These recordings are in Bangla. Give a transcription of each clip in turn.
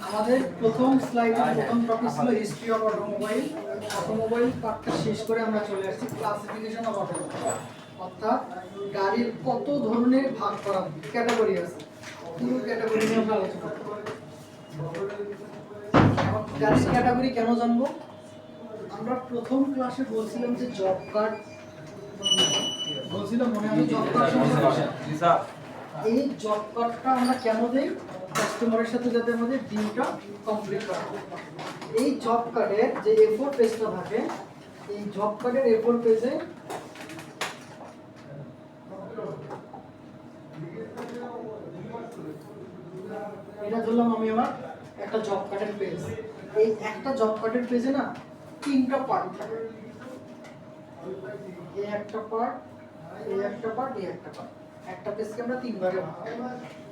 আমাদের প্রথম স্লাইডে প্রথম টপিক ছিল হিস্ট্রি অফ অটোমোবাইল। অটোমোবাইল পার্টটা শেষ করে আমরা চলে আসছি ক্লাসিফিকেশন অফ অটোমোবাইল, অর্থাৎ গাড়ির কত ধরনের ভাগ করা ক্যাটাগরি আছে, পুরো ক্যাটাগরি নিয়ে আমরা আলোচনা করব। গাড়ির ক্যাটাগরি কেন জানবো? আমরা প্রথম ক্লাসে বলছিলাম যে জব কার্ড বলছিলাম, মনে হয় জব কার্ড। এই জব কার্ডটা আমরা কেন দেই? কাস্টমারের সাথে যাতে আমাদের ডিলটা কমপ্লিট করা হয়। এই জব কার্ডের যে A4 পেজটা থাকে, এই জব কার্ডের A4 পেজে এটা ধরলাম আমি আমার একটা জব কার্ডের পেজ। এই একটা জব কার্ডের পেজে না তিনটা পার্ট থাকে, এই একটা পার্ট, এই একটা পার্ট, এই একটা পার্ট। একটা পেজকে আমরা তিন ভাগে ভাগ করি।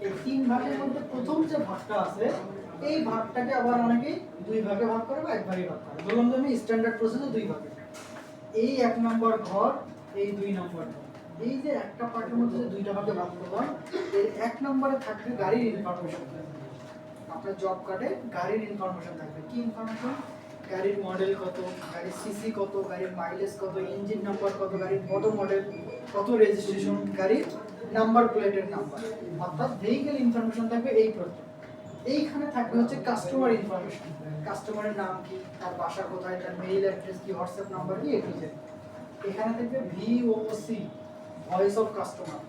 এই তিন ভাগের মধ্যে প্রথম যে ভাগটা আছে, এই ভাগটাকে আবার অনেকে দুই ভাগে ভাগ করে বা এক ভাগে ভাগ করে। বললাম যে আমি স্ট্যান্ডার্ড প্রসেসে দুই ভাগে, এই এক নম্বর ঘর, এই দুই নম্বর ঘর। এই যে একটা পার্টের মধ্যে যে দুইটা ভাগে ভাগ করলাম, এর এক নম্বরে থাকবে গাড়ির ইনফরমেশন। আপনার জব কার্ডে গাড়ির ইনফরমেশন থাকবে। কি ইনফরমেশন? গাড়ির মডেল কত, গাড়ির সিসি কত, গাড়ির মাইলেজ কত, ইঞ্জিন নাম্বার কত, গাড়ির কত মডেল, কত রেজিস্ট্রেশন, গাড়ির নাম্বার প্লেটের নাম্বার, অর্থাৎ ভেহিকেল ইনফরমেশন থাকবে এই প্রথম। এইখানে থাকবে হচ্ছে কাস্টমার ইনফরমেশন। কাস্টমারের নাম কি, তার বাসা কোথায়, তার মেইল অ্যাড্রেস কি, হোয়াটসঅ্যাপ নাম্বার কি, এটুজে। এখানে থাকবে VOC, voice of customer.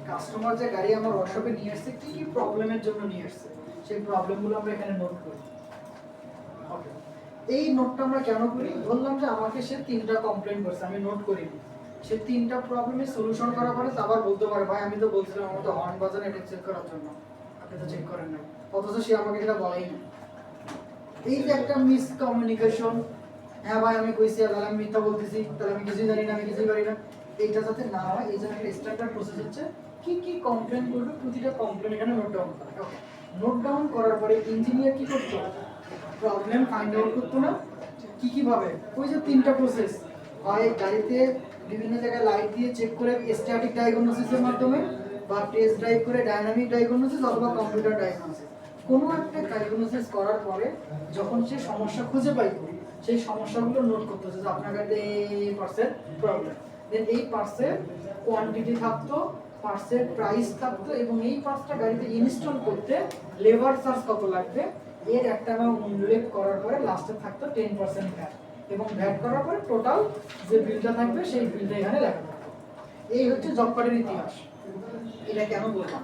Customer যে গাড়ি আমার ওয়ার্কশপে নিয়ে আসছে, কি কি প্রবলেমের জন্য নিয়ে আসছে, সেই প্রবলেমগুলো আমরা এখানে নোট করি। ওকে, এই নোটটা আমরা কেন করি? বললাম যে আমাকে সে তিনটা কমপ্লেইন করছে, আমি নোট করিনি। সে তিনটা প্রবলেমের সলিউশন করার পরে আবার বলতে পারে, ভাই আমি তো বলছিলাম আমার তো হর্ন বাজানো, এটা চেক করার জন্য, আপনি তো চেক করেন নাই। অথচ সে আমাকে সেটা বলেই না। এই যে একটা মিসকমিউনিকেশন, হ্যাঁ ভাই আমি কইছি, তাহলে আমি মিথ্যা বলতেছি, তাহলে আমি কিছুই জানি না, আমি কিছুই পারি না, এইটা যাতে না হয় এই জন্য একটা স্ট্যান্ডার্ড প্রসেস হচ্ছে কি কি কমপ্লেইন করবে, প্রতিটা কমপ্লেইন এখানে নোট ডাউন করা। ওকে, নোট ডাউন করার পরে ইঞ্জিনিয়ার কি করতো? প্রবলেম ফাইন্ড আউট করতো না? কি কি ভাবে? ওই যে তিনটা প্রসেস, হয় গাড়িতে বিভিন্ন জায়গায় লাইট দিয়ে চেক করে স্ট্যাটিক ডায়াগনোসিসের মাধ্যমে, বা টেস্ট ড্রাইভ করে ডায়নামিক ডায়াগনোসিস, অথবা কম্পিউটার ডায়াগনোসিস। কোনো একটা ডায়াগনোসিস করার পরে যখন সে সমস্যা খুঁজে পাইতো, সেই সমস্যাগুলো নোট করতে হচ্ছে যে আপনার গাড়িতে এই পার্সের প্রবলেম, দেন এই পার্সের কোয়ান্টিটি থাকতো, পার্সের প্রাইস থাকতো, এবং এই পার্সটা গাড়িতে ইনস্টল করতে লেবার চার্জ কত লাগবে, এর একটা অ্যামাউন্ট উল্লেখ করার পরে লাস্টে থাকতো 10% ভ্যাট, এবং ভ্যাট করার পরে টোটাল যে বিলটা থাকবে সেই বিলটা এখানে লেখা থাকবে। এই হচ্ছে জব কার্ডের ইতিহাস। এটা কেন বললাম?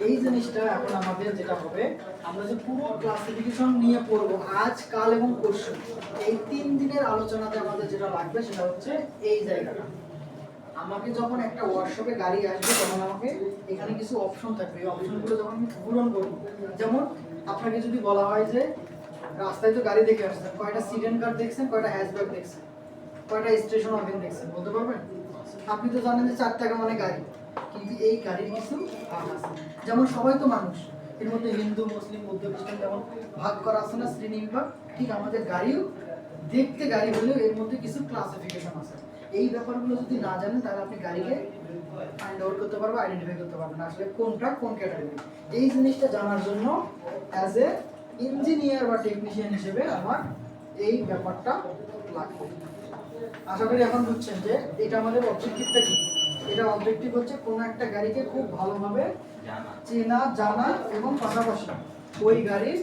এই জিনিসটা এখন আমাদের যেটা হবে, আমরা যে পুরো ক্লাসিফিকেশন নিয়ে পড়বো আজ, কাল এবং পরশু, এই 3 দিনের আলোচনাতে আমাদের যেটা লাগবে সেটা হচ্ছে এই জায়গাটা। আমাকে যখন একটা ওয়ার্কশপে গাড়ি আসবে, তখন আমাকে এখানে কিছু অপশন থাকবে। এই অপশনগুলো যখন আমি পূরণ করব, যেমন আপনাকে যদি বলা হয় যে রাস্তায় তো গাড়ি দেখে আসছেন, কয়টা সিডেন কার দেখছেন, কয়টা হ্যাচব্যাক দেখছেন, কয়টা স্টেশন ওয়াগন দেখছেন, বলতে পারবেন? আপনি তো জানেন যে 4 টাকা মানে গাড়ি, কিন্তু এই গাড়ির কিছু ভাগ আছে। যেমন সবাই তো মানুষ, এর মধ্যে হিন্দু, মুসলিম, বৌদ্ধ, খ্রিস্টান যেমন ভাগ করা আছে না শ্রেণী বিভাগ, ঠিক আমাদের গাড়িও দেখতে গাড়ি হলেও এর মধ্যে কিছু ক্লাসিফিকেশন আছে। এই ব্যাপারগুলো যদি না জানেন, তাহলে আপনি গাড়িকে ফাইন্ড আউট করতে পারবেন, আইডেন্টিফাই করতে পারবেন আসলে কোনটা কোন ক্যাটাগরি। এই জিনিসটা জানার জন্য অ্যাজ এ ইঞ্জিনিয়ার বা টেকনিশিয়ান হিসেবে আমার এই ব্যাপারটা লাগবে। আশা করি এখন বুঝছেন যে এটা আমাদের অবজেক্টিভটা কি। এটা অবজেক্টিভ হচ্ছে কোনো একটা গাড়িকে খুব ভালোভাবে চেনা, জানা, এবং পাশাপাশি ওই গাড়ির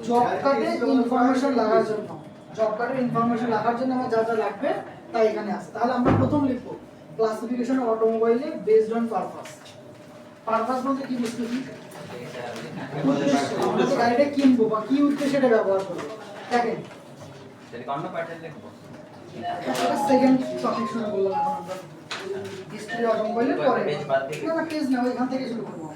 জব কার্ডে ইনফরমেশন লাগার জন্য, জব কার্ডের ইনফরমেশন লাগার জন্য আমার যা যা লাগবে তাই এখানে আছে। তাহলে আমরা প্রথম লিখবো ক্লাসিফিকেশন অফ অটোমোবাইলে বেসড অন পারপাস। পারপাস বলতে কি বুঝতেছি? আমরা যে গাড়িটা কিনবো বা কি উদ্দেশ্যে এটা ব্যবহার করবো। দেখেন অন্য পার্টের লিখবো, এটা সেকেন্ড টপিক শুরু করলাম। এখন আমরা হিস্ট্রি অটোমোবাইলের পরে না কেস না, ওইখান থেকে শুরু করবো,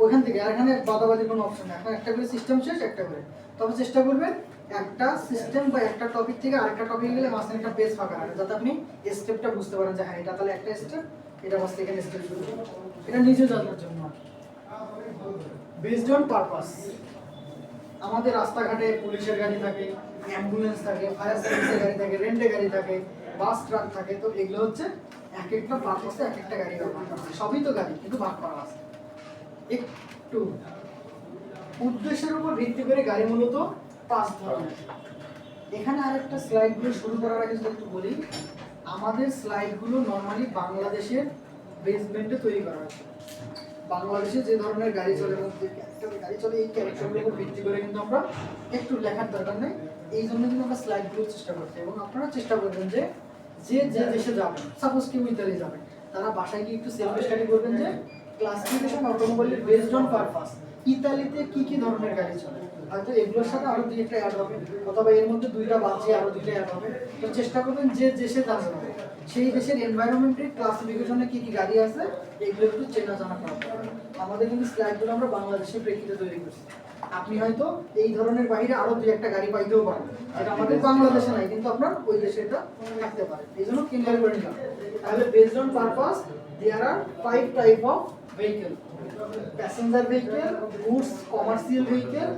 ওইখান থেকে। আর এখানে বাদাবাদি কোনো অপশন নেই, এখন একটা করে সিস্টেম শেষ, একটা করে। তবে চেষ্টা করবেন একটা সিস্টেম বা একটা টপিক থেকে আরেকটা টপিক গেলে মাঝখানে একটা পেজ ফাঁকা রাখা, যাতে আপনি স্টেপটা বুঝতে পারেন যে হ্যাঁ এটা তাহলে একটা স্টেপ, এটা বাস সেকেন্ড স্টেপ শুরু করবো। এটা নিজে জানার জন্য বেসড অন পারপাস। আমাদের রাস্তাঘাটে পুলিশের গাড়ি থাকে, অ্যাম্বুলেন্স থাকে, ফায়ার সার্ভিসের গাড়ি থাকে, রেন্টে গাড়ি থাকে, বাস ট্রাক থাকে, তো এগুলো হচ্ছে এক একটা পারপাসে এক একটা গাড়ি ব্যবহার করা হয়। সবই তো গাড়ি কিন্তু ভাগ করা আছে একটু। উদ্দেশ্যের উপর ভিত্তি করে গাড়ি মূলত 5 ধরনের। এখানে আরেকটা স্লাইডগুলো শুরু করার আগে যদি একটু বলি, আমাদের স্লাইডগুলো নরমালি বাংলাদেশের বেসমেন্টে তৈরি করা হয়েছে। বাংলাদেশে যে ধরনের গাড়ি চলে এবং যে ক্যারেক্টারের গাড়ি চলে এই ক্যারেক্টারগুলোর উপর ভিত্তি করে কিন্তু আমরা একটু লেখার দরকার নেই, এই জন্য কিন্তু আমরা স্লাইডগুলো চেষ্টা করছি। এবং আপনারা চেষ্টা করবেন যে যে যে দেশে যাবেন, সাপোজ কেউ ইতালি যাবেন, তারা বাসায় গিয়ে একটু সেলফ স্টাডি করবেন যে ক্লাসিফিকেশন অটোমোবাইলের বেসড অন পারপাস ইতালিতে কি কি ধরনের গাড়ি চলে। হয়তো এগুলোর সাথে আরো দুই একটা অ্যাড হবে, অথবা এর মধ্যে দুইটা বাজে আরো দুইটা অ্যাড হবে। তো চেষ্টা করবেন যে দেশে যাবেন সেই দেশের এনভায়রনমেন্টের ক্লাসিফিকেশনে কি কি গাড়ি আছে এগুলো একটু চেনা জানা করা। আমাদের কিন্তু স্লাইডগুলো আমরা বাংলাদেশের প্রেক্ষিতে তৈরি করছি। আপনি হয়তো এই ধরনের বাইরে আরো দুই একটা গাড়ি পাইতেও পারেন, যেটা আমাদের বাংলাদেশে নাই কিন্তু আপনার ওই দেশে এটা থাকতে পারে, এই জন্য ক্লিয়ার করে নিলাম। তাহলে based on purpose there are 5 type of vehicle: passenger vehicle, goods commercial vehicle,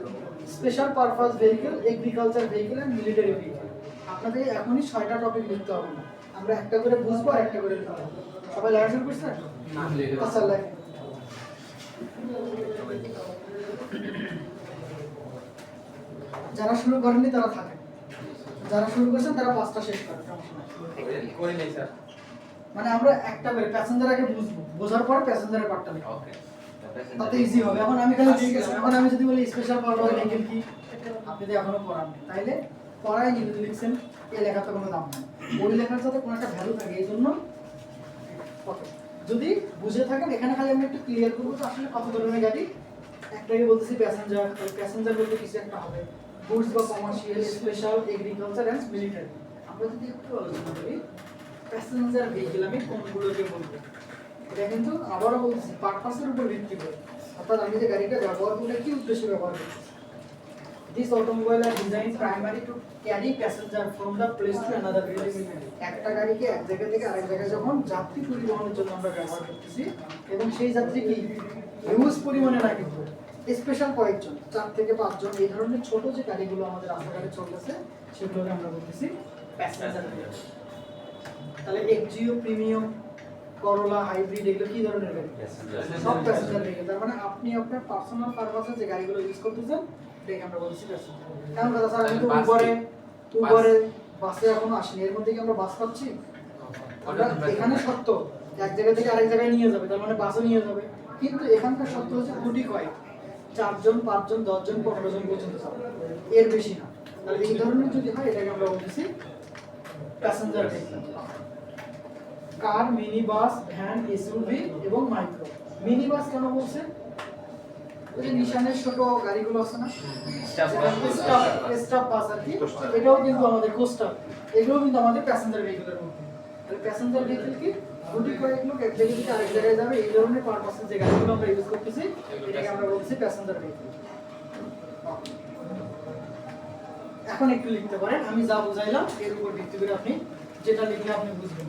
special purpose vehicle, agriculture vehicle and military vehicle. আপনাদের এখনই 6টা টপিক লিখতে হবে না, আমরা একটা করে বুঝবো আর একটা করে লিখবো। সবাই লেখা শুরু করছেন? আচ্ছা লেখেন। যারা শুরু করেননি তারা থাকেন, যারা শুরু করেছেন তারা 5টা শেষ করেন, করে নেই স্যার। মানে আমরা একটা করে প্যাসেঞ্জার আগে বুঝবো, বোঝার পর প্যাসেঞ্জারের পার্টটা লিখবো, ওকে তাতে ইজি হবে। এখন আমি খালি দিয়ে গেছি, এখন আমি যদি বলি স্পেশাল পারপাস ভেহিকল কি, আপনি তো এখনো পড়ান তাইলে পড়াই নি লিখছেন, এই লেখাতে কোনো দাম নেই। ওই লেখার সাথে কোনো একটা ভ্যালু থাকে, এই জন্য ওকে। যদি বুঝে থাকেন এখানে খালি আমি একটু ক্লিয়ার করবো যে আসলে কত ধরনের গাড়ি। একটাকে বলতেছি প্যাসেঞ্জার, প্যাসেঞ্জার বলতে কিছু একটা হবে গুডস বা commercial, special, agriculture and military. আমরা যদি একটু আলোচনা করি প্যাসেঞ্জার ভেহিকল আমি কোনগুলোকে বলবো, এটা কিন্তু আবারও বলছি পারপাসের উপর ভিত্তি করে, অর্থাৎ আমি যে গাড়িটা ব্যবহার করলে কি উদ্দেশ্যে ব্যবহার করছি। This automobile are designed primarily to carry passenger from the place to another place. একটা গাড়িকে এক জায়গা থেকে আরেক জায়গায় যখন যাত্রী পরিবহনের জন্য আমরা ব্যবহার করতেছি, এবং সেই যাত্রী কি হিউজ পরিমাণে না কিন্তু স্পেশাল কয়েকজন 4 থেকে 5 জন এই ধরনের ছোট যে গাড়িগুলো আমাদের রাস্তাঘাটে চলতেছে সেগুলোকে আমরা বলতেছি প্যাসেঞ্জার ভেহিকল। তাহলে এক্সজিও, প্রিমিয়াম, করোলা, হাইব্রিড এগুলো কি ধরনের গাড়ি? সব প্যাসেঞ্জার ভেহিকল। তার মানে আপনি আপনার পার্সোনাল পারপাসে যে গাড়িগুলো ইউজ করতেছেন এটাকে আমরা বলছি প্যাসেঞ্জার। কারণ কথা স্যার আমি তো উবারে বাসে এখনো আসিনি, এর মধ্যে কি আমরা বাস পাচ্ছি? আমরা এখানে সত্য এক জায়গা থেকে আরেক জায়গায় নিয়ে যাবে, তার মানে বাসও নিয়ে যাবে, কিন্তু এখানকার সত্য হচ্ছে গুটি কয়েক, 4 জন, 5 জন, 10 জন, 15 জন পর্যন্ত যাবে, এর বেশি না। তাহলে এই ধরনের যদি হয় এটাকে আমরা বলতেছি প্যাসেঞ্জার ভেহিকল। কার, মিনি বাস, ভ্যান, এসইউভি এবং মাইক্রো। মিনি বাস কেন বলছে? ওই যে নিশানের ছোট গাড়িগুলো আছে না, স্টাফ বাস আর কি, এটাও কিন্তু আমাদের কোস্টার, এগুলো কিন্তু আমাদের প্যাসেঞ্জার ভেহিকলের মধ্যে। তাহলে প্যাসেঞ্জার ভেহিকল কি গুটি কয়েক লোক এক জায়গা থেকে আরেক জায়গায় যাবে, এই ধরনের পারপাসে যে গাড়িগুলো আমরা ইউজ করতেছি এটাকে আমরা বলছি প্যাসেঞ্জার ভেহিকল। এখন একটু লিখতে পারেন, আমি যা বুঝাইলাম এর উপর ভিত্তি করে আপনি যেটা লিখলে আপনি বুঝবেন।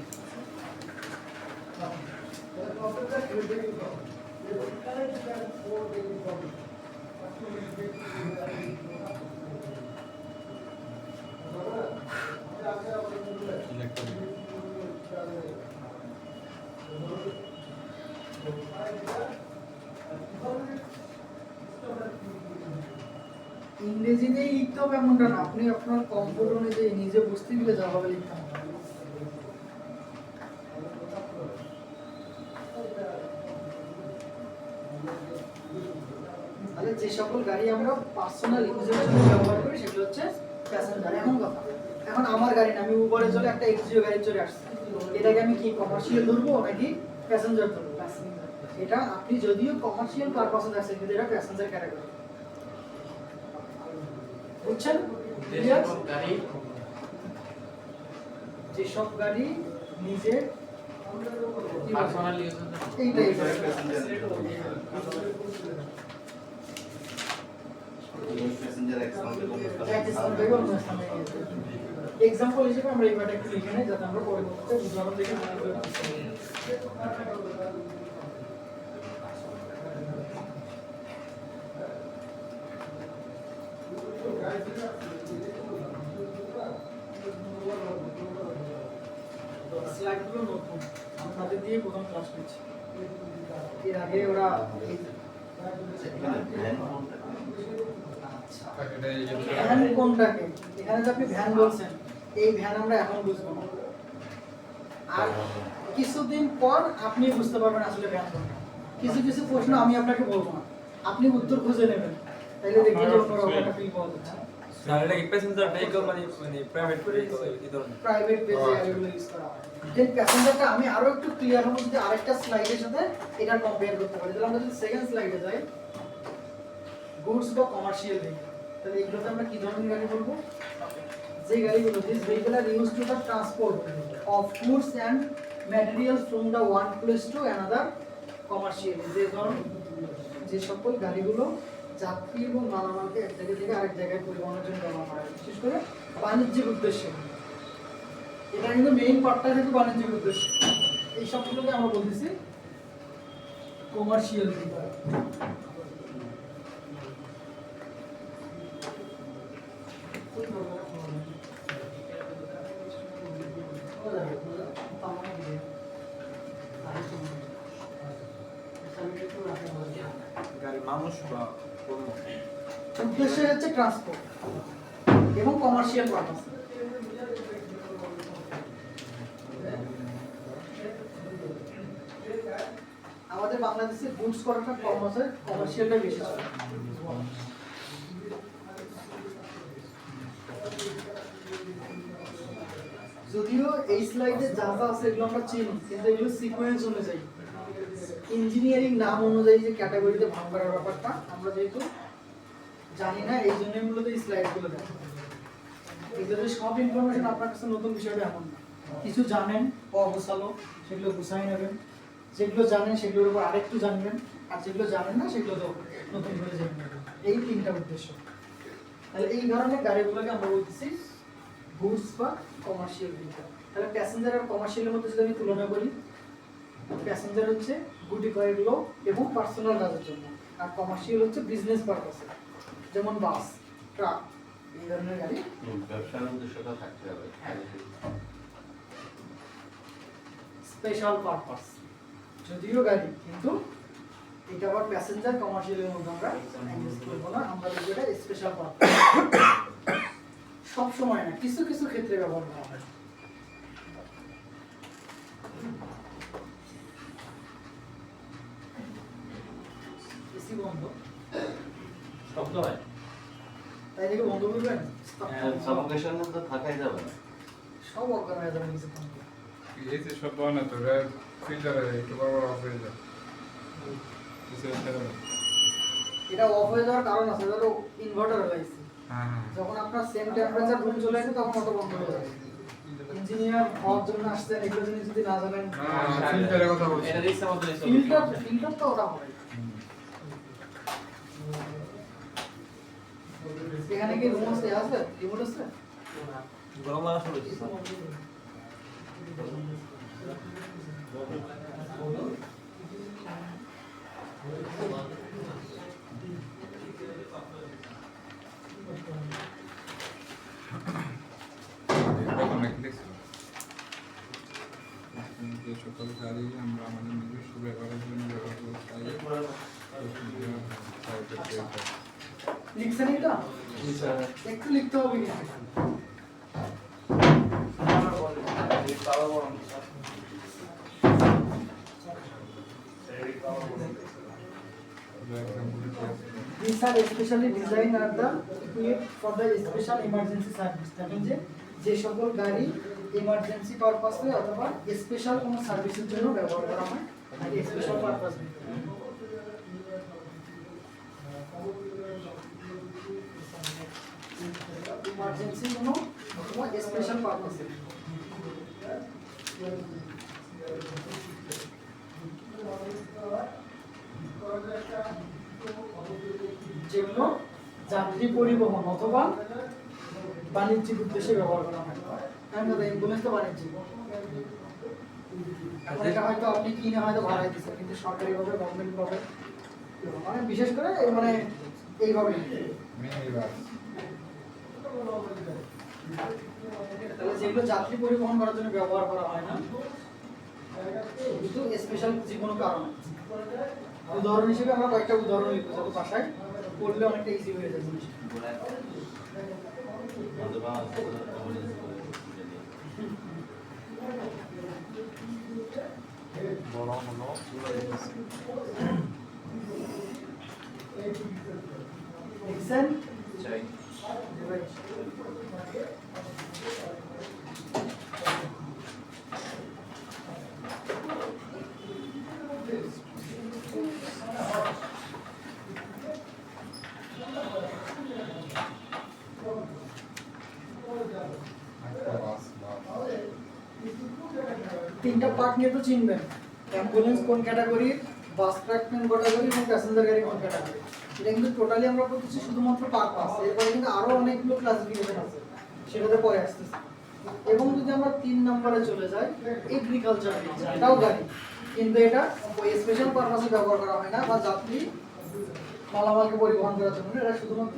ইংরেজিতেই লিখতে হবে এমনটা না, আপনি আপনার কমফোর্ট অনুযায়ী নিজে বুঝতে গেলে যা হবে লিখতে হবে। তাহলে যে সকল গাড়ি আমরা পার্সোনাল ইউজের জন্য ব্যবহার করি সেগুলো হচ্ছে প্যাসেঞ্জার। এখন আমার গাড়ি না, আমি উবারে চলে একটা এক্সজিও গাড়ি চলে আসছে, এটাকে আমি কি কমার্শিয়াল ধরবো নাকি প্যাসেঞ্জার ধরবো? এটা আপনি যদিও কমার্শিয়াল পারপাসে যাচ্ছেন কিন্তু এটা প্যাসেঞ্জার ক্যাটাগরি, বুঝছেন? যেসব গাড়ি নিজের পার্সোনাল ইউজ এইটাই এক্সাম্পল হিসেবে আমরা এই ব্যাপারটা একটু লিখে নেই যাতে আমরা পরবর্তীতে উদাহরণ দেখে স্লাইডগুলো নতুন, আমি তাদের দিয়ে প্রথম ক্লাস করছি। এর আগে ওরা ভ্যান কোনটাকে, এখানে যে আপনি ভ্যান বলছেন, এই ভ্যান আমরা এখন বুঝবো না, আর কিছুদিন পর আপনি বুঝতে পারবেন আসলে ভ্যান কোনটা। কিছু কিছু প্রশ্ন আমি আপনাকে বলবো না, আপনি উত্তর খুঁজে নেবেন, তাহলে দেখবেন যে অন্যরকম একটা ফিল পাওয়া যাচ্ছে। স্যার এটা কি প্যাসেঞ্জার ভেহিকল মানে প্রাইভেট ভেহিকল এই ধরনের প্রাইভেট পেজে এগুলো ইউজ করা হয়। দেন প্যাসেঞ্জারটা আমি আরো একটু ক্লিয়ার হবো যদি আরেকটা স্লাইডের সাথে এটা কম্পেয়ার করতে পারি। তাহলে আমরা যদি সেকেন্ড স্লাইডে যাই, গুডস বা কমার্শিয়াল ভেহিকল, তাহলে এগুলোতে আমরা কি ধরনের গাড়ি বলবো? যে গাড়িগুলো this vehicle are used to the transport of goods and materials from the one place to another commercially, যে সকল গাড়িগুলো যাত্রী এবং মালামালকে এক জায়গা থেকে আরেক জায়গায় পরিবহনের জন্য ব্যবহার করা হয়, বিশেষ করে বাণিজ্যিক উদ্দেশ্যে। এটা কিন্তু মেইন পার্টটা কিন্তু বাণিজ্যিক উদ্দেশ্য। এই সবগুলোকে আমরা বলতেছি কমার্শিয়াল ভেহিকল। গাড়ি মানুষ বা পণ্য উদ্দেশ্য হচ্ছে ট্রান্সপোর্ট এবং কমার্শিয়াল পারপাস। আমাদের বাংলাদেশে গুডস করাটা কম আছে, কমার্শিয়ালটা বেশি চলে। যদিও এই স্লাইডে যা যা আছে এগুলো আমরা চিনি, কিন্তু এগুলো সিকোয়েন্স অনুযায়ী, ইঞ্জিনিয়ারিং নাম অনুযায়ী যে ক্যাটাগরিতে ভাগ করার ব্যাপারটা আমরা যেহেতু জানি না, এই জন্যই মূলত এই স্লাইডগুলো দেখো। এগুলো সব ইনফরমেশন আপনার কাছে নতুন বিষয়টা এমন না, কিছু জানেন অগোছালো সেগুলো গুছাই নেবেন, যেগুলো জানেন সেগুলোর উপর আরেকটু জানবেন, আর যেগুলো জানেন না সেগুলো তো নতুন করে জেনে নেবেন। এই তিনটা উদ্দেশ্য। তাহলে এই ধরনের গাড়িগুলোকে আমরা বলতেছি গুডস বা কমার্শিয়াল ভেহিকল। তাহলে প্যাসেঞ্জার আর কমার্শিয়ালের মধ্যে যদি আমি তুলনা করি, প্যাসেঞ্জার হচ্ছে গুটি কয়েক লোক এবং পার্সোনাল কাজের জন্য, আর কমার্শিয়াল হচ্ছে বিজনেস পারপাসে, যেমন বাস, ট্রাক, এই ধরনের গাড়ি। ব্যবসার উদ্দেশ্যটা থাকতে হবে। স্পেশাল পারপাস যদিও গাড়ি, কিন্তু এটা আবার প্যাসেঞ্জার কমার্শিয়ালের মধ্যে আমরা ইউজ করবো না, আমরা দেখবো এটা স্পেশাল পারপাস। সব সময় না, কিছু কিছু ক্ষেত্রে ব্যবহার করা হয়। এসি বন্ধ, শব্দ হয়। তাই দেখে বন্ধ করবেন, সাফোকেশনের মধ্যে থাকাই যাবে না। সব অজ্ঞান হয়ে যাবে কিছুক্ষণ পর। এই যে শব্দ হয় না তো ফিল্টারে একটু বড় বড় অফ হয়ে যায়। এটা অফ হয়ে যাওয়ার কারণ আছে, ধরো ইনভার্টার লাগাইছি, হ্যাঁ হ্যাঁ যখন আপনার সেম টেম্পারেচার রুম চলে আসবে তখন অটো বন্ধ হয়ে যাবে। ইঞ্জিনিয়ার হওয়ার জন্য আসছেন, এগুলো জিনিস যদি না জানেন, ফিল্টারের কথা বলছি। এটা ইচ্ছা মতো ফিল্টার তো ওটা হয়। এখানে কি রুম আছে, রিমোট আছে? গরম লাগা শুরু হচ্ছে কখন নাকি দেখছিল যে সকল গাড়ি আমরা আমাদের নিজস্ব ব্যবহারের জন্য ব্যবহার করতে চাই। লিখছেন এটা? একটু লিখতে হবে কিন্তু। These are especially designed and the equipped for the special emergency service. That means যে সকল গাড়ি ইমার্জেন্সি পারপাসে অথবা স্পেশাল কোনো সার্ভিসের জন্য ব্যবহার করা হয়, আর স্পেশাল পারপাস ইমার্জেন্সি কোনো অথবা স্পেশাল পারপাসে। যেগুলো যাত্রী পরিবহন অথবা বাণিজ্যিক উদ্দেশ্যে ব্যবহার করা হয়। কারণ অ্যাম্বুলেন্স তো বাণিজ্যিক, এখন এটা হয়তো আপনি কিনে হয়তো ভাড়ায় দিচ্ছেন, কিন্তু সরকারিভাবে গভর্নমেন্ট ভাবে মানে বিশেষ করে মানে এইভাবে তাহলে যেগুলো যাত্রী পরিবহন করার জন্য ব্যবহার করা হয় না স্পেশাল যে কোনো কারণে। উদাহরণ হিসেবে আমরা কয়েকটা উদাহরণ লিখবো যাতে বাসায় পড়লে অনেকটা ইজি হয়ে যাবে জিনিসটা। লিখছেন? চাই তিনটা পার্ট নিয়ে তো চিনবেন, অ্যাম্বুলেন্স কোন ক্যাটাগরি, বাস ট্রাক কোন ক্যাটাগরি এবং প্যাসেঞ্জার গাড়ি কোন ক্যাটাগরি। এটা কিন্তু টোটালি আমরা করতেছি শুধুমাত্র পারপাস, এরপরে কিন্তু আরো অনেকগুলো ক্লাসিফিকেশন আছে, সেটাতে পরে আসতেছে। এবং যদি আমরা 3 নম্বরে চলে যাই, এগ্রিকালচার, এটাও গাড়ি, কিন্তু এটা ওই স্পেশাল পারপাসে ব্যবহার করা হয় না, বা যাত্রী মালামালকে পরিবহন করার জন্য, এটা শুধুমাত্র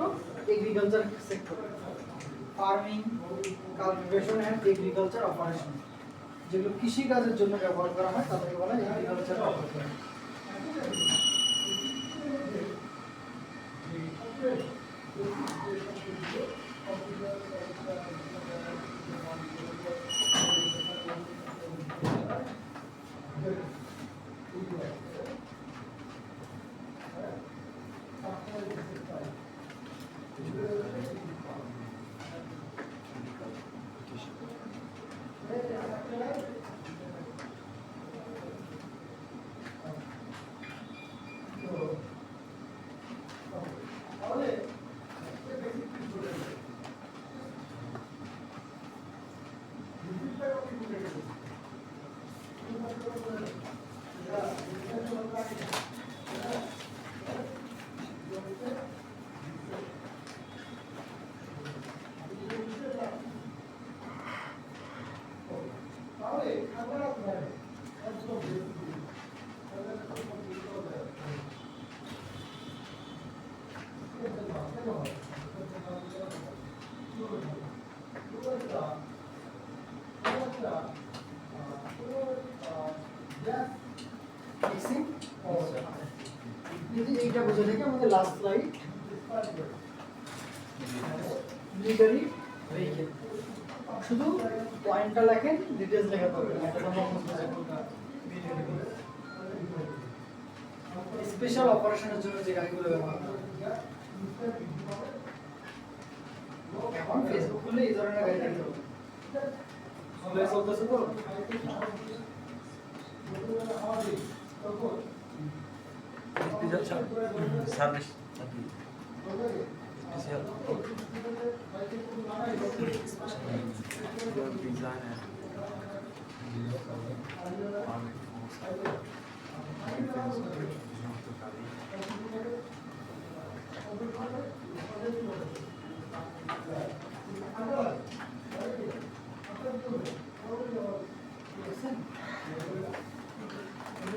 agriculture sector, farming, cultivation and agriculture operation, যেগুলো কৃষি কাজের জন্য ব্যবহার করা হয় তাদেরকে বলা হয় এগ্রিকালচার অপারেশন। এইটা বুঝে থেকে আমাদের লাস্ট স্লাইড, মিলিটারি ভেহিকেল, শুধু পয়েন্টটা লেখেন, ডিটেইলস লেখা হবে না, এটা আমরা স্পেশাল অপারেশনের জন্য যে গাড়িগুলো ব্যবহার করা হয়। এখন ফেসবুক খুলে এই ধরনের গাড়ি দেখতে পাবেন, ভালো চলতেছে তো। সার্ভিস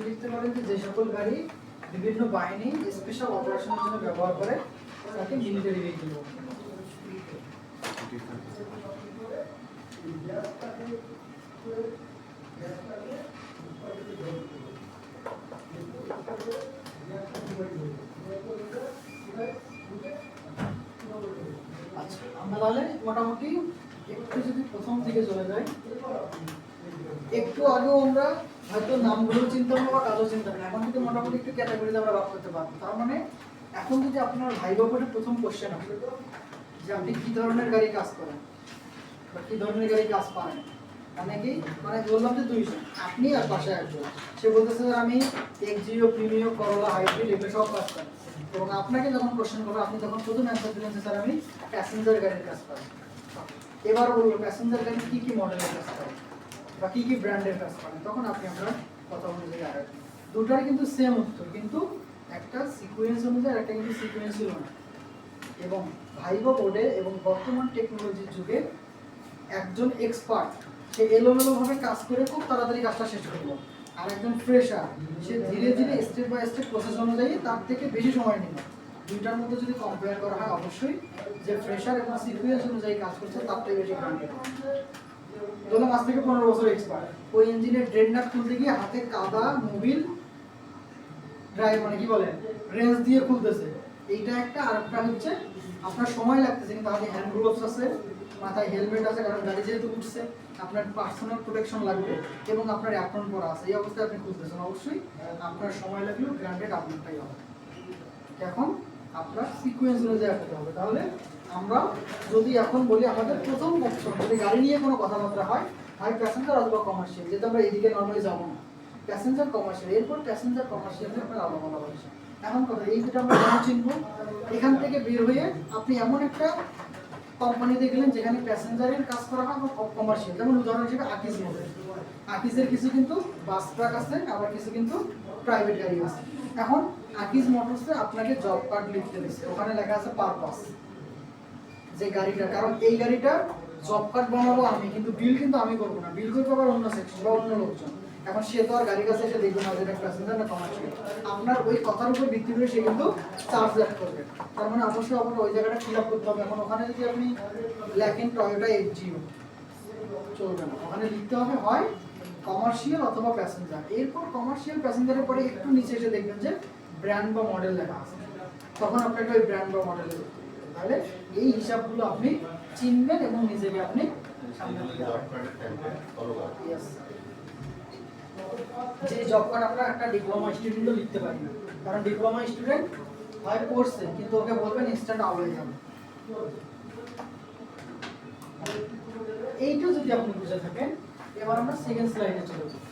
লিখতে পারেন যে সকল গাড়ি বিভিন্ন বাহিনী স্পেশাল অপারেশনের জন্য ব্যবহার করে তাকে মিলিটারি ভেহিকেল বলে। আচ্ছা, আমরা তাহলে মোটামুটি একটু যদি প্রথম থেকে চলে যাই, একটু আগেও আমরা হয়তো নামগুলো চিন্তা করবো বা কাজও চিন্তা করবো, এখন কিন্তু মোটামুটি একটু ক্যাটাগরিতে আমরা ভাগ করতে পারবো। তার মানে এখন যদি আপনার ভাইবা বোর্ডে প্রথম কোশ্চেন আসে যে আপনি কি ধরনের গাড়ি কাজ করেন বা কি ধরনের গাড়ি কাজ পারেন, মানে কি, মানে বললাম যে দুইজন, আপনি আর পাশে একজন, সে বলতেছে যে আমি এক্সিও, প্রিমিও, করোলা, হাইব্রিড এগুলো সব কাজ করি, এবং আপনাকে যখন কোশ্চেন করবো আপনি তখন প্রথম অ্যান্সার দিলেন যে স্যার আমি প্যাসেঞ্জার গাড়ির কাজ পারি। এবার বলবো প্যাসেঞ্জার গাড়ি কি কি মডেলের কাজ করে বা কি কি ব্র্যান্ডের কাজ করেন, তখন আপনি আপনার কথা অনুযায়ী আগাবেন। দুটার কিন্তু সেম উত্তর, কিন্তু একটা সিকোয়েন্স অনুযায়ী একটা কিন্তু সিকোয়েন্স ছিল না। এবং ভাইবা বোর্ডে এবং বর্তমান টেকনোলজির যুগে একজন এক্সপার্ট সে এলোমেলোভাবে কাজ করে খুব তাড়াতাড়ি কাজটা শেষ করলো, আর একজন ফ্রেশার সে ধীরে ধীরে স্টেপ বাই স্টেপ প্রসেস অনুযায়ী তার থেকে বেশি সময় নিল। দুইটার মধ্যে যদি কম্পেয়ার করা হয় অবশ্যই যে ফ্রেশার এবং সিকোয়েন্স অনুযায়ী কাজ করছে তারটাই বেশি গ্রান্টেড। ধরলাম আজ থেকে 15 বছর এক্সপায়ার, ওই ইঞ্জিনের ড্রেন নাট খুলতে গিয়ে হাতে কাদা, মোবিল, ড্রাইভ মানে কি বলে রেঞ্জ দিয়ে খুলতেছে, এইটা একটা। আরেকটা হচ্ছে আপনার সময় লাগতেছে কিন্তু হাতে হ্যান্ড গ্লোভস আছে, মাথায় হেলমেট আছে, কারণ গাড়ি যেহেতু উঠছে আপনার পার্সোনাল প্রোটেকশন লাগবে এবং আপনার অ্যাপ্রন পরা আছে, এই অবস্থায় আপনি খুলতেছেন, অবশ্যই আপনার সময় লাগলেও গ্রান্টেড আপনারটাই হবে। এখন আপনার সিকোয়েন্স অনুযায়ী রাখতে হবে। তাহলে আমরা যদি এখন বলি আমাদের প্রথম অপশন, যদি গাড়ি নিয়ে কোনো কথাবার্তা হয়, হয় প্যাসেঞ্জার অথবা কমার্শিয়াল, যেহেতু আমরা এদিকে নর্মালি যাবো না, প্যাসেঞ্জার কমার্শিয়াল, এরপর প্যাসেঞ্জার কমার্শিয়াল নিয়ে আপনার আলাদা আলাদা হয়েছে। এখন কথা এই দুটো আমরা কেন চিনবো, এখান থেকে বের হয়ে আপনি এমন একটা কোম্পানিতে গেলেন যেখানে প্যাসেঞ্জারের কাজ করা হয় কমার্শিয়াল, যেমন উদাহরণ হিসেবে আকিজ মডেল, আকিজের কিছু কিন্তু বাস ট্রাক আছে, আবার কিছু কিন্তু প্রাইভেট গাড়ি আছে। এখন আকিজ মোটরসে আপনাকে জব কার্ড লিখতে দিচ্ছে, ওখানে লেখা আছে পারপাস, যে গাড়িটা, কারণ এই গাড়িটা জব কার্ড বানাবো আমি, কিন্তু বিল কিন্তু আমি করবো না, বিল করবো আবার অন্য সেকশন বা অন্য লোকজন। এখন সে তো আর গাড়ির কাছে এসে দেখবে না যেটা প্যাসেঞ্জার না কমার্শিয়াল, আপনার ওই কথার উপর ভিত্তি করে সে কিন্তু চার্জ অ্যাড করবে। তার মানে অবশ্যই আপনার ওই জায়গাটা ফিল আপ করতে হবে। এখন ওখানে যদি আপনি লেখেন টয়োটা এফজিও, চলবে না, ওখানে লিখতে হবে হয় কমার্শিয়াল অথবা প্যাসেঞ্জার। এরপর কমার্শিয়াল প্যাসেঞ্জারের পরে একটু নিচে এসে দেখবেন যে ব্র্যান্ড বা মডেল লেখা আছে, তখন আপনাকে ওই ব্র্যান্ড বা মডেল লিখতে হবে। তাহলে এই হিসাবগুলো আপনি চিনবেন এবং নিজেকে আপনি সামনে দিকে Yes. যে জব কার্ড আমরা একটা ডিপ্লোমা স্টুডেন্টও লিখতে পারি না, কারণ ডিপ্লোমা স্টুডেন্ট হয় পড়ছে কিন্তু ওকে বলবেন ইনস্ট্যান্ট আউট হয়ে যাবে। এইটা যদি আপনি বুঝে থাকেন, এবার আমরা সেকেন্ড স্লাইডে চলে যাব।